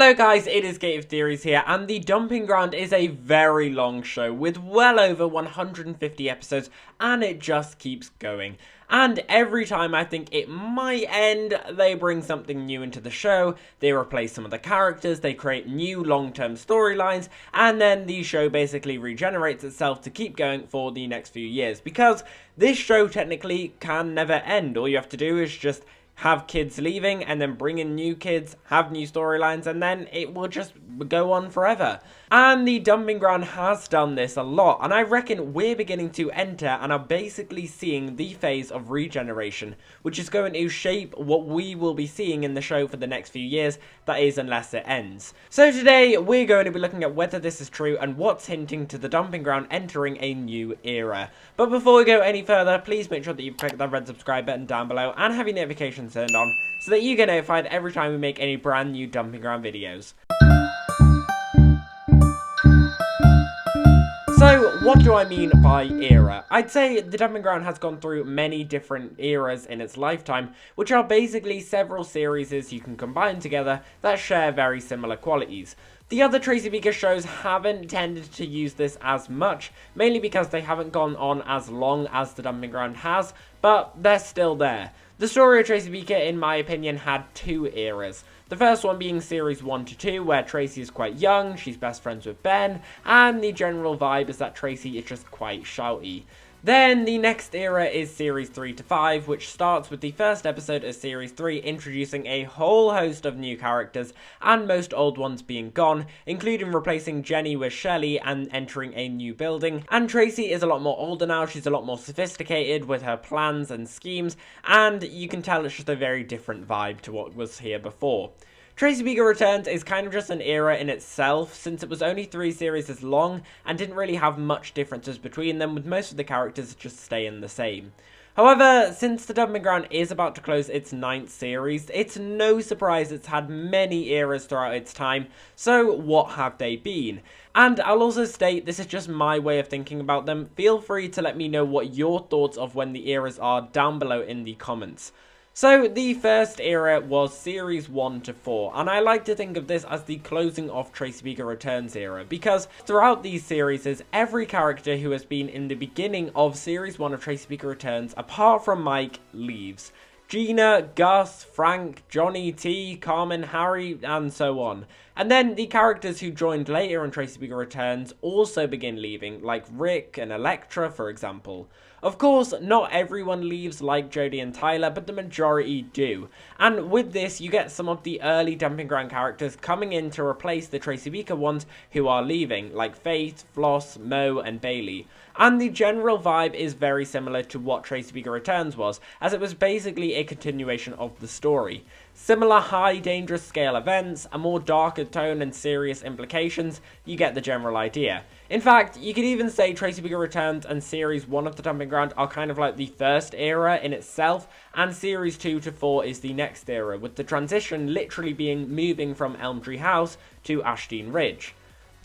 Hello guys, it is Gate of Theories here, and The Dumping Ground is a very long show with well over 150 episodes, and it just keeps going. And every time I think it might end, they bring something new into the show, they replace some of the characters, they create new long-term storylines, and then the show basically regenerates itself to keep going for the next few years. Because this show technically can never end. All you have to do is just have kids leaving and then bring in new kids, have new storylines, and then it will just go on forever. And The Dumping Ground has done this a lot, and I reckon we're beginning to enter and are basically seeing the phase of regeneration, which is going to shape what we will be seeing in the show for the next few years, that is, unless it ends. So today, we're going to be looking at whether this is true and what's hinting to The Dumping Ground entering a new era. But before we go any further, please make sure that you've clicked that red subscribe button down below and have your notifications turned on so that you get notified every time we make any brand new Dumping Ground videos. So, what do I mean by era? I'd say The Dumping Ground has gone through many different eras in its lifetime, which are basically several series you can combine together that share very similar qualities. The other Tracy Beaker shows haven't tended to use this as much, mainly because they haven't gone on as long as The Dumping Ground has, but they're still there. The story of Tracy Beaker, in my opinion, had two eras. The first one being series 1 to 2, where Tracy is quite young, she's best friends with Ben, and the general vibe is that Tracy is just quite shouty. Then the next era is series 3 to 5, which starts with the first episode of series 3 introducing a whole host of new characters, and most old ones being gone, including replacing Jenny with Shelley and entering a new building. And Tracy is a lot more older now, she's a lot more sophisticated with her plans and schemes, and you can tell it's just a very different vibe to what was here before. Tracy Beaker Returns is kind of just an era in itself, since it was only 3 series as long and didn't really have much differences between them, with most of the characters just staying the same. However, since The Dumping Ground is about to close its 9th series, it's no surprise it's had many eras throughout its time, so what have they been? And I'll also state this is just my way of thinking about them. Feel free to let me know what your thoughts of when the eras are down below in the comments. So, the first era was series 1 to 4, and I like to think of this as the closing of Tracy Beaker Returns era, because throughout these series, every character who has been in the beginning of series 1 of Tracy Beaker Returns, apart from Mike, leaves. Gina, Gus, Frank, Johnny, T, Carmen, Harry, and so on. And then the characters who joined later in Tracy Beaker Returns also begin leaving, like Rick and Elektra, for example. Of course, not everyone leaves like Jodie and Tyler, but the majority do. And with this, you get some of the early Dumping Ground characters coming in to replace the Tracy Beaker ones who are leaving, like Faith, Floss, Mo, and Bailey. And the general vibe is very similar to what Tracy Beaker Returns was, as it was basically a continuation of the story. Similar high dangerous scale events, a more darker tone and serious implications, you get the general idea. In fact, you could even say Tracy Beaker Returns and Series 1 of The Dumping Ground are kind of like the first era in itself, and Series 2 to 4 is the next era, with the transition literally being moving from Elm Tree House to Ashdean Ridge.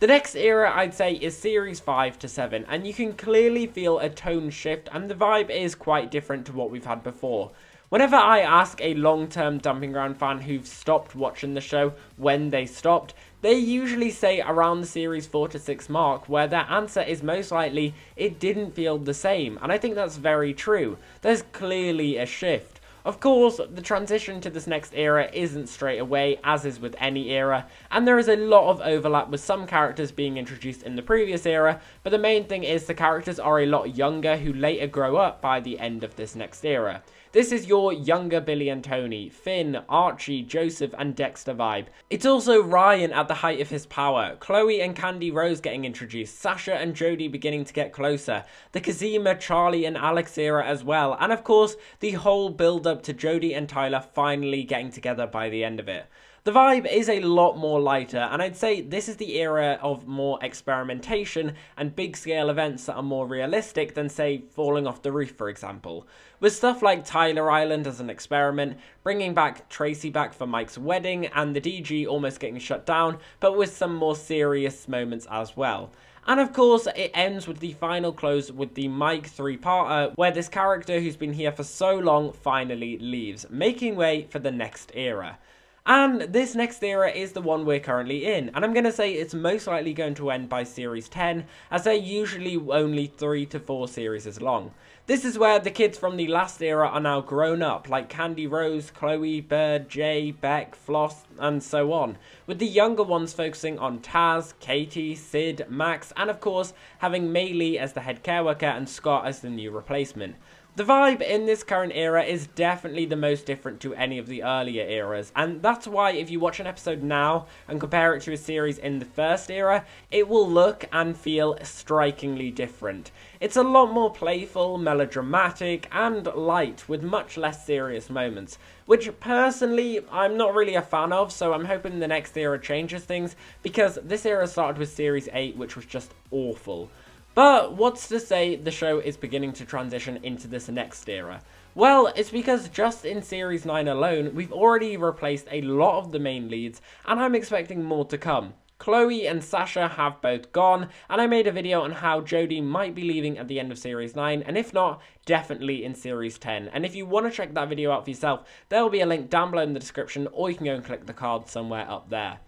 The next era, I'd say, is Series 5 to 7, and you can clearly feel a tone shift, and the vibe is quite different to what we've had before. Whenever I ask a long-term Dumping Ground fan who've stopped watching the show when they stopped, they usually say around the series 4 to 6 mark, where their answer is most likely, it didn't feel the same, and I think that's very true. There's clearly a shift. Of course, the transition to this next era isn't straight away, as is with any era, and there is a lot of overlap with some characters being introduced in the previous era, but the main thing is the characters are a lot younger who later grow up by the end of this next era. This is your younger Billy and Tony, Finn, Archie, Joseph, and Dexter vibe. It's also Ryan at the height of his power, Chloe and Candy Rose getting introduced, Sasha and Jodie beginning to get closer, the Kazima, Charlie, and Alex era as well, and of course, the whole build-up to Jodie and Tyler finally getting together by the end of it. The vibe is a lot more lighter, and I'd say this is the era of more experimentation and big-scale events that are more realistic than, say, falling off the roof, for example. With stuff like Tyler Island as an experiment, bringing back Tracy back for Mike's wedding, and the DG almost getting shut down, but with some more serious moments as well. And of course, it ends with the final close with the Mike 3-parter, where this character who's been here for so long finally leaves, making way for the next era. And this next era is the one we're currently in, and I'm going to say it's most likely going to end by Series 10, as they're usually only 3 to 4 series long. This is where the kids from the last era are now grown up, like Candy Rose, Chloe, Bird, Jay, Beck, Floss, and so on, with the younger ones focusing on Taz, Katie, Sid, Max, and of course having Mei Lee as the head care worker and Scott as the new replacement. The vibe in this current era is definitely the most different to any of the earlier eras, and that's why if you watch an episode now and compare it to a series in the first era, it will look and feel strikingly different. It's a lot more playful, melodramatic, and light, with much less serious moments, which personally I'm not really a fan of, so I'm hoping the next era changes things, because this era started with Series 8, which was just awful. But what's to say the show is beginning to transition into this next era? Well, it's because just in Series 9 alone, we've already replaced a lot of the main leads, and I'm expecting more to come. Chloe and Sasha have both gone, and I made a video on how Jodie might be leaving at the end of Series 9, and if not, definitely in Series 10. And if you want to check that video out for yourself, there will be a link down below in the description, or you can go and click the card somewhere up there.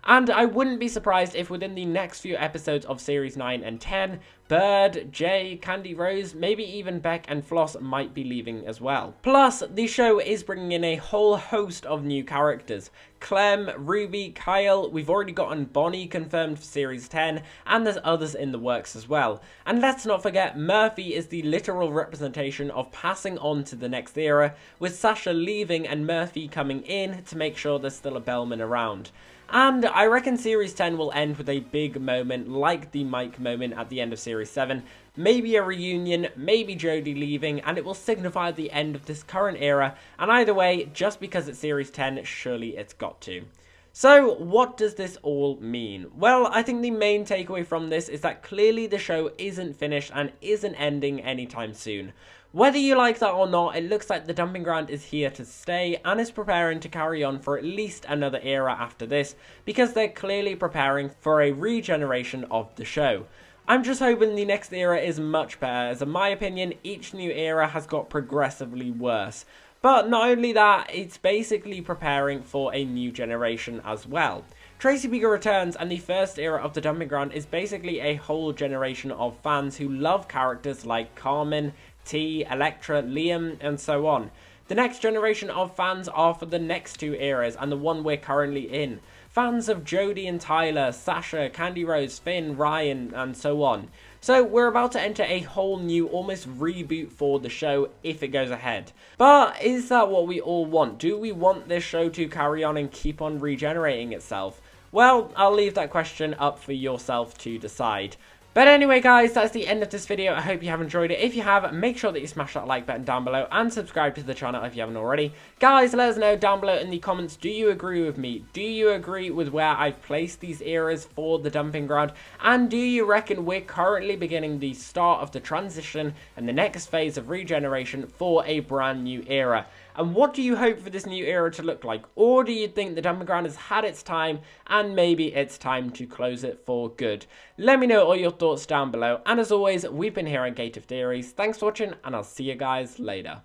And I wouldn't be surprised if within the next few episodes of Series 9 and 10, Bird, Jay, Candy Rose, maybe even Beck and Floss might be leaving as well. Plus, the show is bringing in a whole host of new characters. Clem, Ruby, Kyle, we've already gotten Bonnie confirmed for Series 10, and there's others in the works as well. And let's not forget, Murphy is the literal representation of passing on to the next era, with Sasha leaving and Murphy coming in to make sure there's still a bellman around. And I reckon Series 10 will end with a big moment like the Mike moment at the end of Series 7, maybe a reunion, maybe Jodie leaving, and it will signify the end of this current era, and either way, just because it's Series 10, surely it's got to. So, what does this all mean? Well, I think the main takeaway from this is that clearly the show isn't finished and isn't ending anytime soon. Whether you like that or not, it looks like the Dumping Ground is here to stay and is preparing to carry on for at least another era after this, because they're clearly preparing for a regeneration of the show. I'm just hoping the next era is much better, as in my opinion, each new era has got progressively worse. But not only that, it's basically preparing for a new generation as well. Tracy Beaker returns, and the first era of the Dumping Ground is basically a whole generation of fans who love characters like Carmen, T, Electra, Liam, and so on. The next generation of fans are for the next two eras and the one we're currently in. Fans of Jodie and Tyler, Sasha, Candy Rose, Finn, Ryan, and so on. So we're about to enter a whole new, almost reboot for the show if it goes ahead. But is that what we all want? Do we want this show to carry on and keep on regenerating itself? Well, I'll leave that question up for yourself to decide. But anyway guys, that's the end of this video. I hope you have enjoyed it. If you have, make sure that you smash that like button down below and subscribe to the channel if you haven't already. Guys, let us know down below in the comments, do you agree with me? Do you agree with where I've placed these eras for the Dumping Ground? And do you reckon we're currently beginning the start of the transition and the next phase of regeneration for a brand new era? And what do you hope for this new era to look like? Or do you think the Dumping Ground has had its time and maybe it's time to close it for good? Let me know all your thoughts down below. And as always, we've been here on Gate of Theories. Thanks for watching, and I'll see you guys later.